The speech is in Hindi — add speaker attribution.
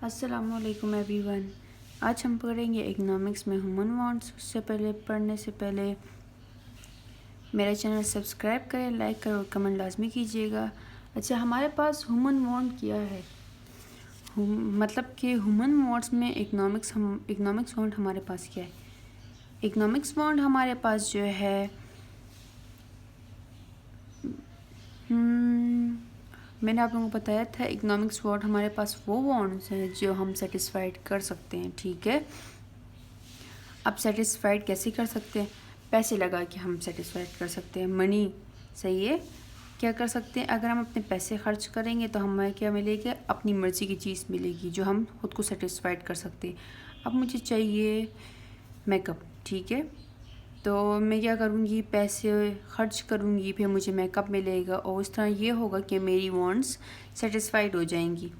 Speaker 1: अस्सलामुअलैकुम एवरीवन। आज हम पढ़ेंगे इकोनॉमिक्स में ह्यूमन वांट्स। उससे पहले पढ़ने से पहले मेरा चैनल सब्सक्राइब करें, लाइक करें और कमेंट लाजमी कीजिएगा। अच्छा, हमारे पास ह्यूमन वांट क्या है? मतलब कि ह्यूमन वांट्स में इकोनॉमिक्स वांट हमारे पास क्या है? इकोनॉमिक्स वांट हमारे पास जो है मैंने आप लोगों को बताया था, इकोनॉमिक्स वांट हमारे पास वो वांट्स हैं जो हम सेटिस्फाइड कर सकते हैं। ठीक है, अब सेटिस्फाइड कैसे कर सकते हैं? पैसे लगा के हम सेटिस्फाइड कर सकते हैं। मनी, सही है। क्या कर सकते हैं? अगर हम अपने पैसे खर्च करेंगे तो हमें क्या मिलेगा? अपनी मर्ज़ी की चीज़ मिलेगी जो हम खुद को सेटिस्फाइड कर सकते हैं। अब मुझे चाहिए मेकअप, ठीक है, तो मैं क्या करूँगी? पैसे खर्च करूँगी, फिर मुझे मेकअप मिलेगा और इस तरह ये होगा कि मेरी वांट्स सेटिस्फाइड हो जाएंगी।